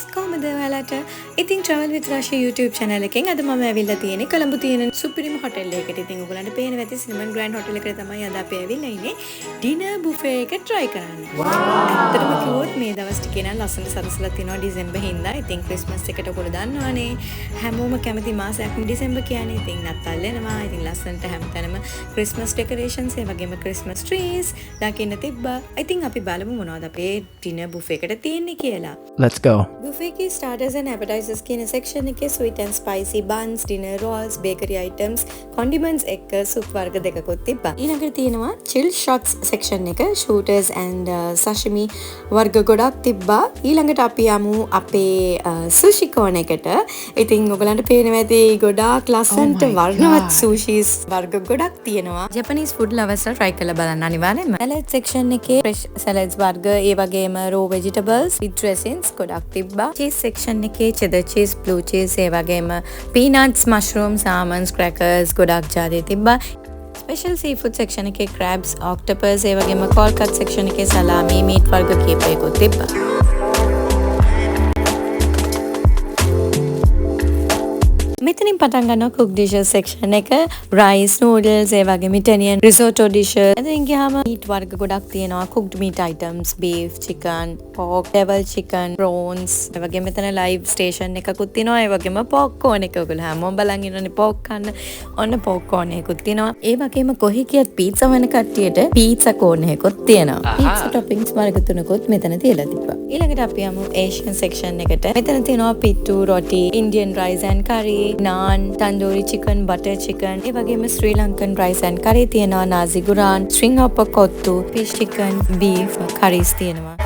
guys, කොහමද ඔයාලට? ඉතින් travel with Rashi YouTube channel එකෙන් අද මම ඇවිල්ලා තියෙන්නේ කොළඹ තියෙන සුපිරිම hotel එකකට. ඉතින් ඔයගලන්ට පේන වෙති සිනමන් ග්‍රෑන්ඩ් hotel එකට තමයි අද අපි ඇවිල්ලා ඉන්නේ. dinner buffet එක try කරන්න. ඇත්තටම කිව්වොත් මේ දවස් ටිකේ නම් ලස්සන සරසලා තිනවා ඩිසෙම්බර් හින්දා. ඉතින් ක්‍රිස්මස් එකට ඔයගොල්ලෝ දන්නවනේ. හැමෝම කැමති මාසයක් ඩිසෙම්බර් කියන්නේ. ඉතින් නත්තල් එනවා. ඉතින් ලස්සනට හැමතැනම Christmas decorations ඒ වගේම Christmas trees දකින්න තිබ්බා. ඉතින් අපි බලමු මොනවද අපේ dinner buffet එකට තියෙන්නේ කියලා. Let's go. Buffet की starters and appetizers की section के sweet and spicy buns, dinner rolls, bakery items, condiments එක soup වර්ග දෙකකුත් තිබ්බා. ඊළඟට තියෙනවා chill shots section එක shooters and sashimi වර්ග ගොඩක් තිබ්බා. ඊළඟට අපි යමු අපේ sushi corner එකට. ඉතින් ඔයගලන්ට පේනවා ඇති ගොඩාක් ලස්සනට වර්ණවත් sushis වර්ග ගොඩක් තියෙනවා. Japanese food lovers try කරලා බලන්න අනිවාර්යෙන්ම. salad section එකේ fresh salads වර්ග ඒ වගේම raw vegetables with dressings ගොඩක් තිබ්බා. cheese section එකේ cheddar cheese, blue cheese ඒ වගේම peanuts, mushrooms, almonds, crackers ගොඩක් ජාති තිබ්බා. special seafood section එකේ crabs, octopus ඒ වගේම cold cut section එකේ salami, meat වර්ග කීපයකුත් තිබ්බා. මෙතනින් පටන් ගන්නවා cook dishes section එක rice, noodles ඒ වගේම Italian risotto dishes. එතනින් ගියාම meat වර්ග ගොඩක් තියෙනවා. cooked meat items, beef, chicken, pork, devil chicken, prawns. ඒ වගේම මෙතන live station එකකුත් තියෙනවා. ඒ වගේම popcorn එක ඔයගොල්ලෝ හැමෝම බලන් ඉන්නනේ pork කන්න. ඔන්න popcorn එකකුත් තියෙනවා. ඒ වගේම කොහේ කියත් pizza වෙන කට්ටියට pizza corn එකකුත් තියෙනවා. pizza toppings වර්ග තුනකුත් මෙතන තියලා තිබ්බා. ඊළඟට අපි යමු Asian section එකට. මෙතන තියෙනවා pittu, roti, Indian rice and curry, naan, tandoori chicken, butter chicken, ඒ වගේම Sri Lankan rice and curry තියෙනවා, nasi goreng, string hopper kottu, fish chicken, beef curries තියෙනවා.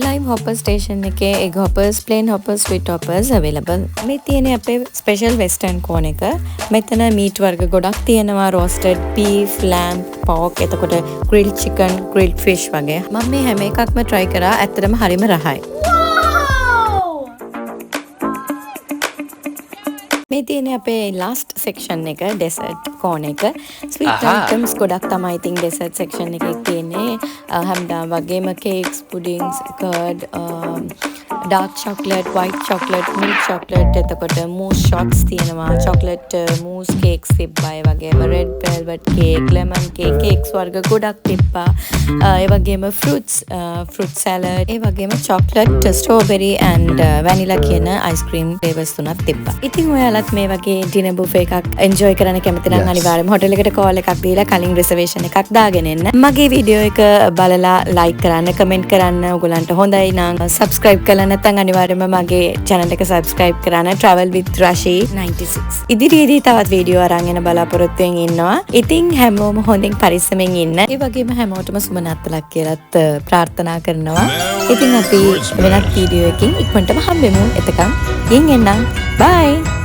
live hopper station එකේ egg hoppers, plain hoppers, sweet hoppers available. මේ තියෙන්නේ අපේ special western corner එක. මෙතන meat වර්ග ගොඩක් තියෙනවා. roasted beef, lamb, pork, එතකොට grilled chicken, grilled fish වගේ. මම මේ හැම එකක්ම try කරා. ඇත්තටම හරිම රහයි. මේ තියෙන්නේ අපේ last section එක dessert corner එක. sweet items ගොඩක් තමයි ඉතින් dessert section එකේ තියෙන්නේ. හැමදාම වගේම cakes, puddings, curd, dark chocolate, white chocolate, milk chocolate, එතකොට mousse shots තියෙනවා, chocolate mousse cakes තිබ්බා, ඒ වගේම red velvet cake, lemon cake, cakes වර්ග ගොඩක් තිබ්බා. ඒ වගේම fruit salad, ඒ වගේම chocolate, strawberry and vanilla කියන ice cream flavors තුනක් තිබ්බා. ඉතින් ඔයාලත් මේ වගේ dinner buffet එකක් enjoy කරන්න කැමති නම් අනිවාර්යයෙන්ම hotel එකට call එකක් දීලා කලින් reservation එකක් දාගෙන එන්න. මගේ වීඩියෝ එක බලලා like කරන්න, comment කරන්න. ඔයගලන්ට හොඳයි නම් subscribe කරලා නැත්නම් අනිවාර්යයෙන්ම මගේ channel එක subscribe කරන්න. travel with Rashi 96. ඉදිරියේදී තවත් වීඩියෝ අරන් එන බලාපොරොත්තු වෙමින් ඉන්නවා. ඉතින් හැමෝම හොඳින් පරිස්සමෙන් ඉන්න. ඒ වගේම හැමෝටම සුබ නත්තලක් කියලාත් ප්‍රාර්ථනා කරනවා. ඉතින් අපි වෙනත් වීඩියෝ එකකින් ඉක්මනටම හම්බෙමු. එතකන් ගින් එන්නම්. bye.